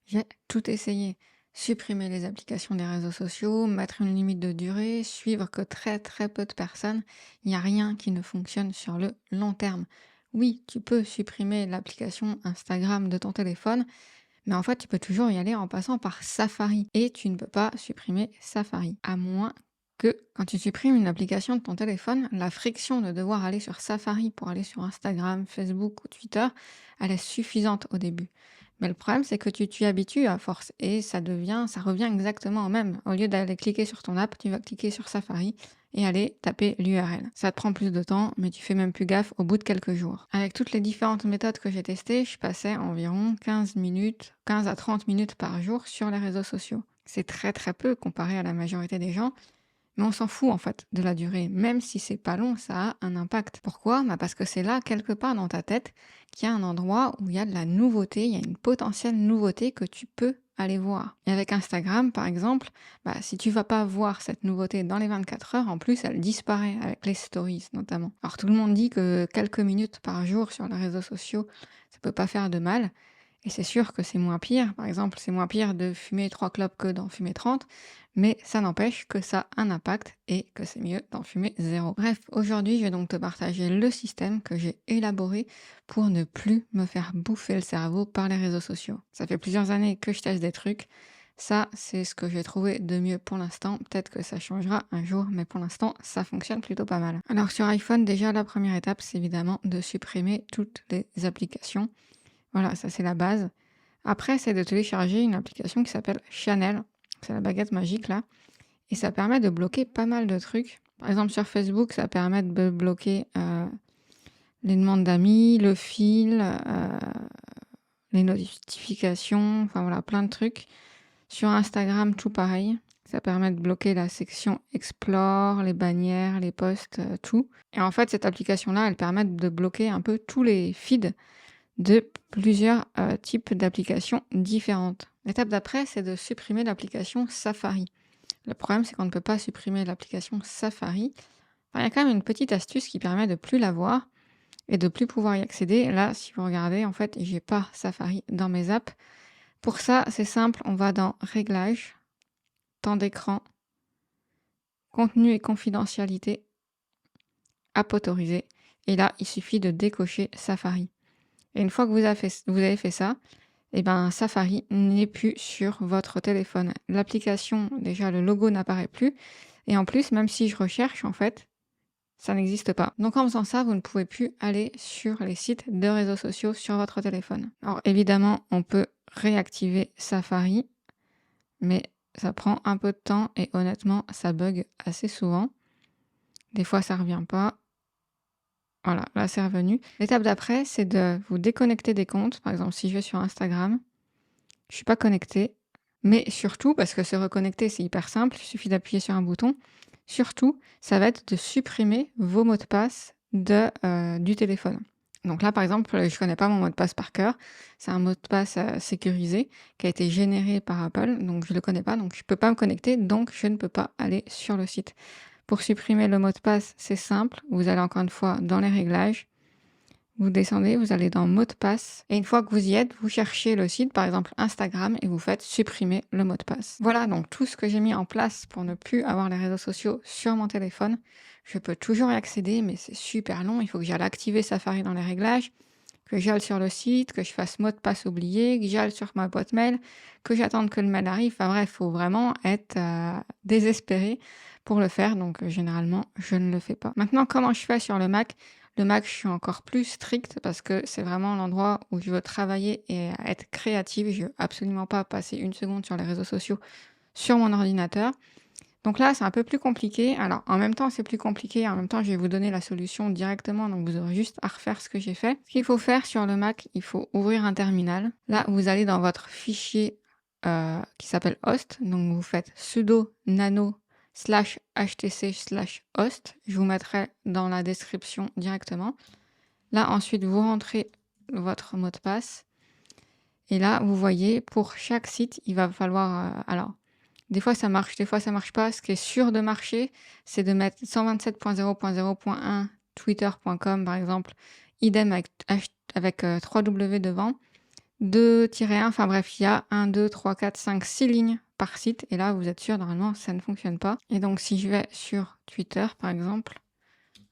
J'ai tout essayé. Supprimer les applications des réseaux sociaux, mettre une limite de durée, suivre que très très peu de personnes. Il n'y a rien qui ne fonctionne sur le long terme. Oui, tu peux supprimer l'application Instagram de ton téléphone, mais en fait, tu peux toujours y aller en passant par Safari. Et tu ne peux pas supprimer Safari. À moins que quand tu supprimes une application de ton téléphone, la friction de devoir aller sur Safari pour aller sur Instagram, Facebook ou Twitter, elle est suffisante au début. Mais le problème, c'est que tu t'y habitues à force et ça revient exactement au même. Au lieu d'aller cliquer sur ton app, tu vas cliquer sur Safari et aller taper l'URL. Ça te prend plus de temps, mais tu fais même plus gaffe au bout de quelques jours. Avec toutes les différentes méthodes que j'ai testées, je passais environ 15 minutes, 15 à 30 minutes par jour sur les réseaux sociaux. C'est très très peu comparé à la majorité des gens, mais on s'en fout en fait de la durée. Même si c'est pas long, ça a un impact. Pourquoi? Parce que c'est là, quelque part dans ta tête, qu'il y a un endroit où il y a de la nouveauté, il y a une potentielle nouveauté que tu peux aller voir. Et avec Instagram, par exemple, si tu vas pas voir cette nouveauté dans les 24 heures, en plus, elle disparaît avec les stories notamment. Alors tout le monde dit que quelques minutes par jour sur les réseaux sociaux, ça peut pas faire de mal. Et c'est sûr que c'est moins pire. Par exemple, c'est moins pire de fumer 3 clopes que d'en fumer 30, mais ça n'empêche que ça a un impact et que c'est mieux d'en fumer zéro. Bref, aujourd'hui, je vais donc te partager le système que j'ai élaboré pour ne plus me faire bouffer le cerveau par les réseaux sociaux. Ça fait plusieurs années que je teste des trucs. Ça, c'est ce que j'ai trouvé de mieux pour l'instant. Peut-être que ça changera un jour, mais pour l'instant, ça fonctionne plutôt pas mal. Alors sur iPhone, déjà, la première étape, c'est évidemment de supprimer toutes les applications. Voilà, ça c'est la base. Après, c'est de télécharger une application qui s'appelle Channel. C'est la baguette magique là. Et ça permet de bloquer pas mal de trucs. Par exemple, sur Facebook, ça permet de bloquer les demandes d'amis, le fil, les notifications, enfin voilà, plein de trucs. Sur Instagram, tout pareil. Ça permet de bloquer la section Explore, les bannières, les posts, tout. Et en fait, cette application-là, elle permet de bloquer un peu tous les feeds de plusieurs types d'applications différentes. L'étape d'après, c'est de supprimer l'application Safari. Le problème, c'est qu'on ne peut pas supprimer l'application Safari. Enfin, il y a quand même une petite astuce qui permet de plus la voir et de plus pouvoir y accéder. Là, si vous regardez, en fait, j'ai pas Safari dans mes apps. Pour ça, c'est simple, on va dans Réglages, Temps d'écran, Contenu et confidentialité, App autorisée. Et là, il suffit de décocher Safari. Et une fois que vous avez fait ça, eh ben, Safari n'est plus sur votre téléphone. L'application, déjà, le logo n'apparaît plus. Et en plus, même si je recherche, en fait, ça n'existe pas. Donc en faisant ça, vous ne pouvez plus aller sur les sites de réseaux sociaux sur votre téléphone. Alors évidemment, on peut réactiver Safari, mais ça prend un peu de temps et honnêtement, ça bug assez souvent. Des fois, ça revient pas. Voilà, là c'est revenu. L'étape d'après, c'est de vous déconnecter des comptes. Par exemple, si je vais sur Instagram, je suis pas connectée, mais surtout, parce que se reconnecter, c'est hyper simple, il suffit d'appuyer sur un bouton. Surtout, ça va être de supprimer vos mots de passe du téléphone. Donc là, par exemple, je connais pas mon mot de passe par cœur. C'est un mot de passe sécurisé qui a été généré par Apple, donc je le connais pas, donc je peux pas me connecter, donc je ne peux pas aller sur le site. Pour supprimer le mot de passe, c'est simple. Vous allez encore une fois dans les réglages, vous descendez, vous allez dans mot de passe et une fois que vous y êtes, vous cherchez le site, par exemple Instagram, et vous faites supprimer le mot de passe. Voilà donc tout ce que j'ai mis en place pour ne plus avoir les réseaux sociaux sur mon téléphone. Je peux toujours y accéder, mais c'est super long. Il faut que j'aille activer Safari dans les réglages, que j'aille sur le site, que je fasse mot de passe oublié, que j'aille sur ma boîte mail, que j'attende que le mail arrive. Enfin bref, il faut vraiment être désespéré pour le faire. Donc généralement, je ne le fais pas. Maintenant, comment je fais sur le Mac? Le Mac, je suis encore plus stricte parce que c'est vraiment l'endroit où je veux travailler et être créative. Je veux absolument pas passer une seconde sur les réseaux sociaux sur mon ordinateur. Donc là, c'est un peu plus compliqué. Alors, en même temps, c'est plus compliqué. En même temps, je vais vous donner la solution directement. Donc, vous aurez juste à refaire ce que j'ai fait. Ce qu'il faut faire sur le Mac, il faut ouvrir un terminal. Là, vous allez dans votre fichier qui s'appelle host. Donc, vous faites sudo nano /htc/host. Je vous mettrai dans la description directement. Là, ensuite, vous rentrez votre mot de passe. Et là, vous voyez, pour chaque site, il va falloir... alors, des fois, ça marche, des fois, ça marche pas. Ce qui est sûr de marcher, c'est de mettre 127.0.0.1 twitter.com, par exemple. Idem avec 3W devant. 2-1, enfin bref, il y a 1, 2, 3, 4, 5, 6 lignes par site et là, vous êtes sûr, normalement, ça ne fonctionne pas. Et donc si je vais sur Twitter, par exemple,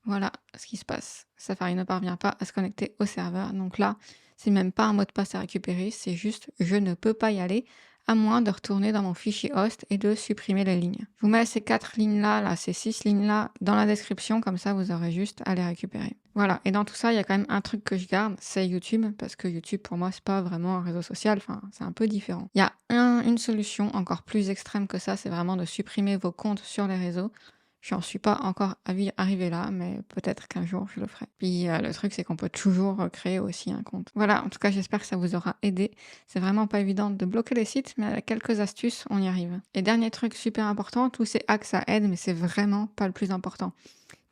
voilà ce qui se passe. Safari ne parvient pas à se connecter au serveur. Donc là, c'est même pas un mot de passe à récupérer, c'est juste je ne peux pas y aller, à moins de retourner dans mon fichier host et de supprimer les lignes. Je vous mets ces 4 lignes-là, ces 6 lignes-là dans la description, comme ça vous aurez juste à les récupérer. Voilà, et dans tout ça, il y a quand même un truc que je garde, c'est YouTube, parce que YouTube pour moi c'est pas vraiment un réseau social, enfin c'est un peu différent. Il y a une solution encore plus extrême que ça, c'est vraiment de supprimer vos comptes sur les réseaux. J'en suis pas encore arrivée là, mais peut-être qu'un jour je le ferai. Puis le truc, c'est qu'on peut toujours créer aussi un compte. Voilà, en tout cas, j'espère que ça vous aura aidé. C'est vraiment pas évident de bloquer les sites, mais avec quelques astuces, on y arrive. Et dernier truc super important, tous ces hacks, ça aide, mais c'est vraiment pas le plus important.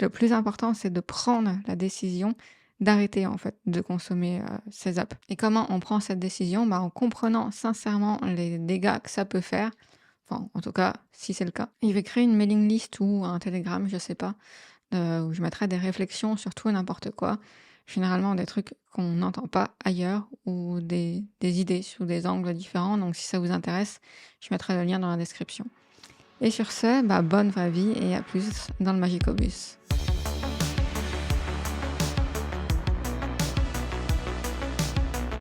Le plus important, c'est de prendre la décision d'arrêter en fait de consommer ces apps. Et comment on prend cette décision? En comprenant sincèrement les dégâts que ça peut faire. Enfin, en tout cas, si c'est le cas. Je vais créer une mailing list ou un Telegram, je sais pas, où je mettrai des réflexions sur tout et n'importe quoi. Généralement des trucs qu'on n'entend pas ailleurs ou des idées sous des angles différents. Donc si ça vous intéresse, je mettrai le lien dans la description. Et sur ce, bonne vraie vie et à plus dans le Magicobus.